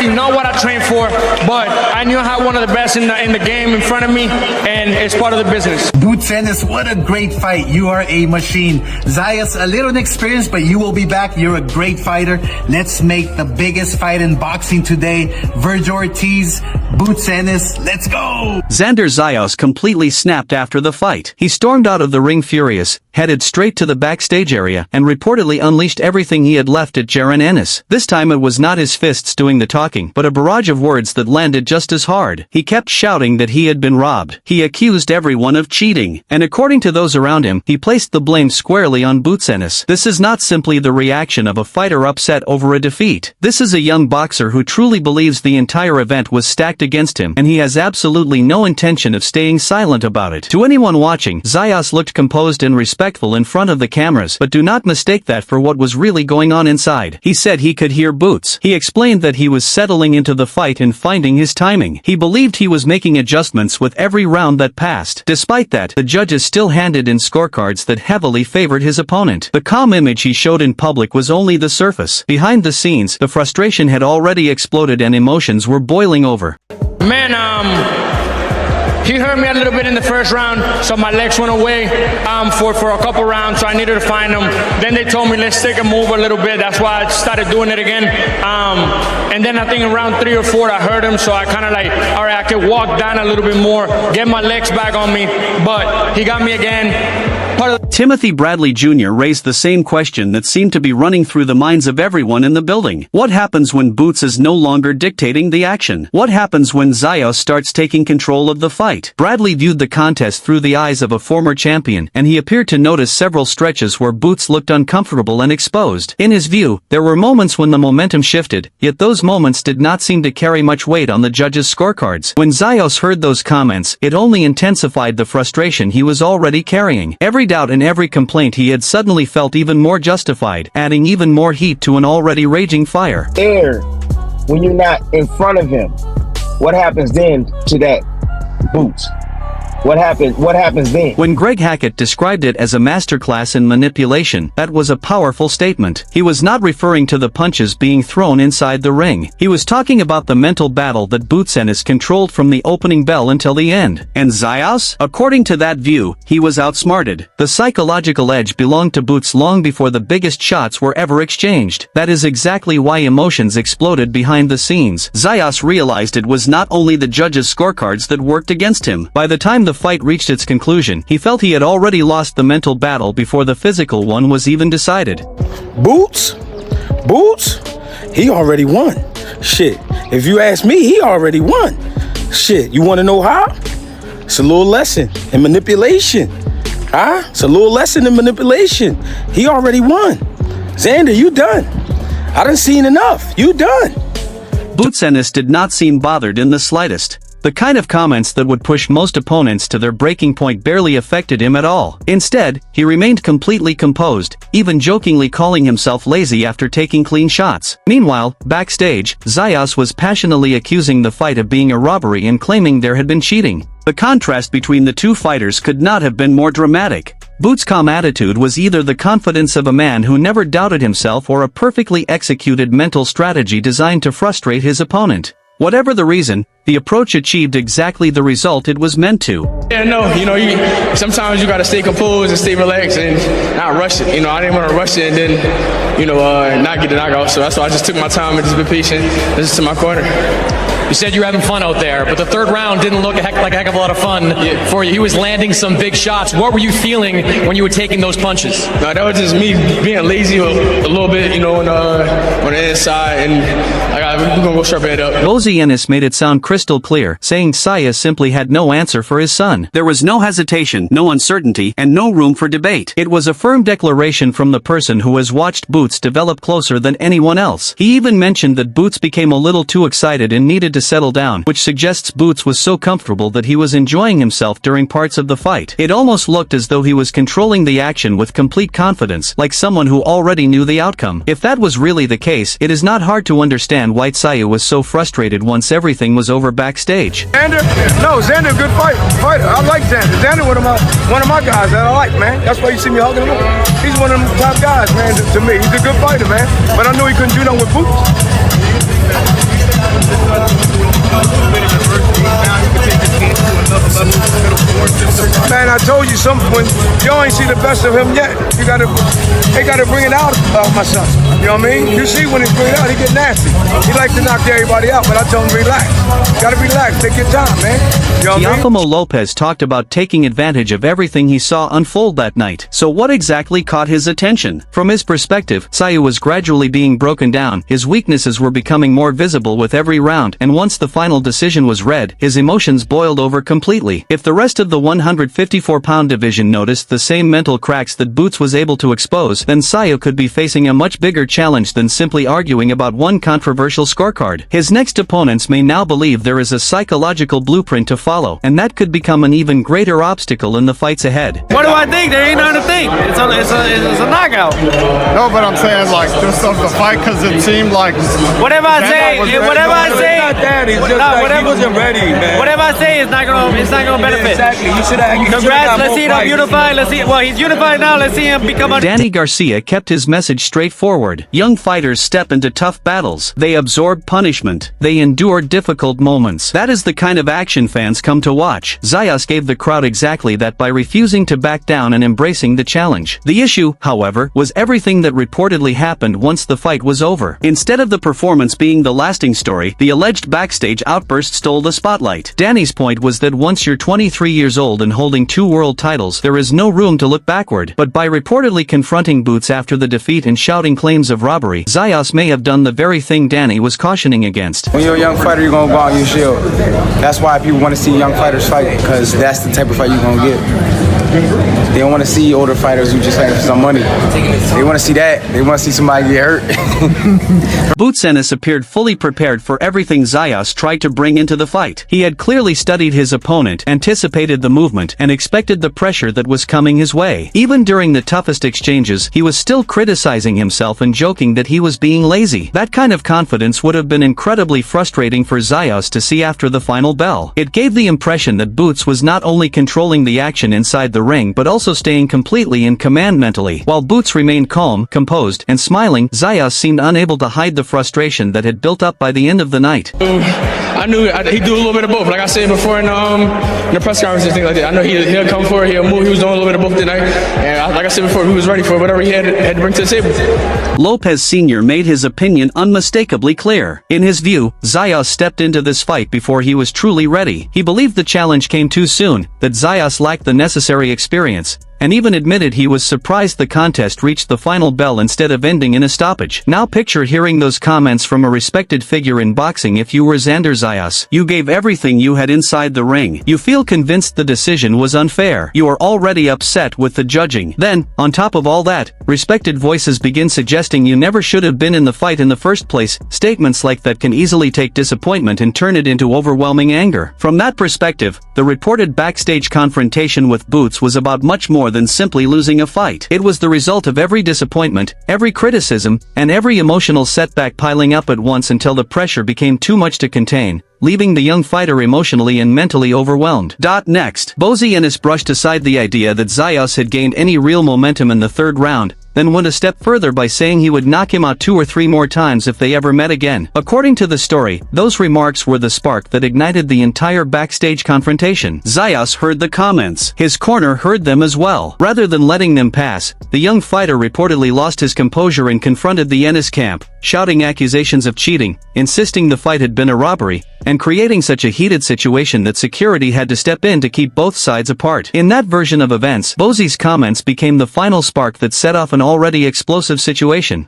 really know what I train for, but I knew I had one of the best in the game in front of me, and it's part of the business. Boots Ennis, what a great fight. You are a machine. Zayas, a little inexperienced, but you will be back. You're a great fighter. Let's make the biggest fight in boxing today. Virgil Ortiz, Boots Ennis, let's go! Xander Zayas completely snapped after the fight. He stormed out of the ring furious, headed straight to the backstage area, and reportedly unleashed everything he had left at Jarron Ennis. This time it was not his fists doing the talking, but a barrage of words that landed just as hard. He kept shouting that he had been robbed. He accused everyone of cheating. And according to those around him, he placed the blame squarely on Boots Ennis. This is not simply the reaction of a fighter upset over a defeat. This is a young boxer who truly believes the entire event was stacked against him, and he has absolutely no intention of staying silent about it. To anyone watching, Zayas looked composed and respectful in front of the cameras, but do not mistake that for what was really going on inside. He said he could hear Boots. He explained that he was settling into the fight and finding his timing. He believed he was making adjustments with every round that passed. Despite that, the judges still handed in scorecards that heavily favored his opponent. The calm image he showed in public was only the surface. Behind the scenes, the frustration had already exploded and emotions were boiling over. Man, he hurt me a little bit in the first round, so my legs went away for a couple rounds, so I needed to find them. Then they told me, let's take a move a little bit. That's why I started doing it again. And then I think in round 3 or 4, I hurt him, so I kind of like, all right, I could walk down a little bit more, get my legs back on me, but he got me again. Timothy Bradley Jr. raised the same question that seemed to be running through the minds of everyone in the building. What happens when Boots is no longer dictating the action? What happens when Zayas starts taking control of the fight? Bradley viewed the contest through the eyes of a former champion, and he appeared to notice several stretches where Boots looked uncomfortable and exposed. In his view, there were moments when the momentum shifted, yet those moments did not seem to carry much weight on the judges' scorecards. When Zayas heard those comments, it only intensified the frustration he was already carrying. Every doubt and every complaint he had suddenly felt even more justified, adding even more heat to an already raging fire. When you're not in front of him, what happens then to that Boots? What happens then? When Greg Hackett described it as a masterclass in manipulation, that was a powerful statement. He was not referring to the punches being thrown inside the ring. He was talking about the mental battle that Boots Ennis controlled from the opening bell until the end. And Zayas? According to that view, he was outsmarted. The psychological edge belonged to Boots long before the biggest shots were ever exchanged. That is exactly why emotions exploded behind the scenes. Zayas realized it was not only the judges' scorecards that worked against him. By the time the fight reached its conclusion, he felt he had already lost the mental battle before the physical one was even decided. Boots, he already won. Shit, if you ask me, he already won. Shit, you want to know how? It's a little lesson in manipulation. It's a little lesson in manipulation. He already won. Xander, you done. I done seen enough. You done. Boots Ennis did not seem bothered in the slightest. The kind of comments that would push most opponents to their breaking point barely affected him at all. Instead, he remained completely composed, even jokingly calling himself lazy after taking clean shots. Meanwhile, backstage, Zayas was passionately accusing the fight of being a robbery and claiming there had been cheating. The contrast between the two fighters could not have been more dramatic. Boots' calm attitude was either the confidence of a man who never doubted himself or a perfectly executed mental strategy designed to frustrate his opponent. Whatever the reason, the approach achieved exactly the result it was meant to. Yeah, no, sometimes you gotta stay composed and stay relaxed and not rush it. I didn't want to rush it and then, not get the knockout. So that's why I just took my time and just been patient. This is to my corner. You said you were having fun out there, but the third round didn't look like a heck of a lot of fun for you. He was landing some big shots. What were you feeling when you were taking those punches? No, that was just me being lazy a little bit, on the inside, and we're gonna go sharpen it up. Bozy Ennis made it sound crystal clear, saying Zayas simply had no answer for his son. There was no hesitation, no uncertainty, and no room for debate. It was a firm declaration from the person who has watched Boots develop closer than anyone else. He even mentioned that Boots became a little too excited and needed to settle down, which suggests Boots was so comfortable that he was enjoying himself during parts of the fight. It almost looked as though he was controlling the action with complete confidence, like someone who already knew the outcome. If that was really the case, it is not hard to understand why Zayas was so frustrated once everything was over backstage. Xander, good fighter. I like Xander. Xander, one of my guys that I like, man. That's why you see me hugging him. He's one of them top guys, man. To me, he's a good fighter, man. But I knew he couldn't do that with Boots. Man, I told you when y'all ain't see the best of him yet. They gotta bring it out of my son. You know what I mean? You see when he bring it out, he get nasty. He like to knock everybody out, but I tell him relax. Gotta relax, take your time, man. You know what I mean? Giacomo Lopez talked about taking advantage of everything he saw unfold that night. So what exactly caught his attention? From his perspective, Zayas was gradually being broken down, his weaknesses were becoming more visible with every round, and once the final decision was read, his emotions boiled over completely. If the rest of the 154-pound division noticed the same mental cracks that Boots was able to expose, then Zayas could be facing a much bigger challenge than simply arguing about one controversial scorecard. His next opponents may now believe there is a psychological blueprint to follow, and that could become an even greater obstacle in the fights ahead. What do I think? There ain't nothing to think. It's a knockout. No, but I'm saying like just of the fight because it seemed like Whatever I say, It's not that. He's just he wasn't ready, man. whatever I say is not gonna benefit. Exactly. You should have. Congrats. Let's see him unified. Let's see. Well, he's unified now. Let's see him become a. Danny Garcia kept his message straightforward. Young fighters step into tough battles. They absorb punishment. They endure difficult moments. That is the kind of action fans come to watch. Zayas gave the crowd exactly that by refusing to back down and embracing the challenge. The issue, however, was everything that reportedly happened once the fight was over. Instead of the performance being the lasting story, the alleged backstage outburst stole the spotlight. Danny's point was that once you're 23 years old and holding 2 world titles, there is no room to look backward. But by reportedly confronting Boots after the defeat and shouting claims of robbery, Zayas may have done the very thing Danny was cautioning against. When you're a young fighter, you're gonna go out on your shield. That's why people want to see young fighters fight, because that's the type of fight you're gonna get. They don't want to see older fighters who just fight for some money. They want to see that. They want to see somebody get hurt. Boots Ennis appeared fully prepared for everything Zayas tried to bring into the fight. He had clearly studied his opponent, anticipated the movement, and expected the pressure that was coming his way. Even during the toughest exchanges, he was still criticizing himself and joking that he was being lazy. That kind of confidence would have been incredibly frustrating for Zayas to see after the final bell. It gave the impression that Boots was not only controlling the action inside the ring but also staying completely in command mentally. While Boots remained calm, composed, and smiling, Zayas seemed unable to hide the frustration that had built up by the end of the night. I knew he'd do a little bit of both. Like I said before in the press conference and things like that. I know he'll come forward, he'll move. He was doing a little bit of both tonight. And like I said before, he was ready for whatever he had to bring to the table. Lopez Sr. made his opinion unmistakably clear. In his view, Zayas stepped into this fight before he was truly ready. He believed the challenge came too soon, that Zayas lacked the necessary experience, and even admitted he was surprised the contest reached the final bell instead of ending in a stoppage. Now picture hearing those comments from a respected figure in boxing if you were Xander Zayas. You gave everything you had inside the ring. You feel convinced the decision was unfair. You are already upset with the judging. Then, on top of all that, respected voices begin suggesting you never should have been in the fight in the first place. Statements like that can easily take disappointment and turn it into overwhelming anger. From that perspective, the reported backstage confrontation with Boots was about much more than simply losing a fight. It was the result of every disappointment, every criticism, and every emotional setback piling up at once until the pressure became too much to contain, leaving the young fighter emotionally and mentally overwhelmed. Next, Bozy Ennis brushed aside the idea that Zayas had gained any real momentum in the third round, then went a step further by saying he would knock him out 2 or 3 more times if they ever met again. According to the story, those remarks were the spark that ignited the entire backstage confrontation. Zayas heard the comments. His corner heard them as well. Rather than letting them pass, the young fighter reportedly lost his composure and confronted the Ennis camp, shouting accusations of cheating, insisting the fight had been a robbery, and creating such a heated situation that security had to step in to keep both sides apart. In that version of events, Bozy's comments became the final spark that set off an already explosive situation.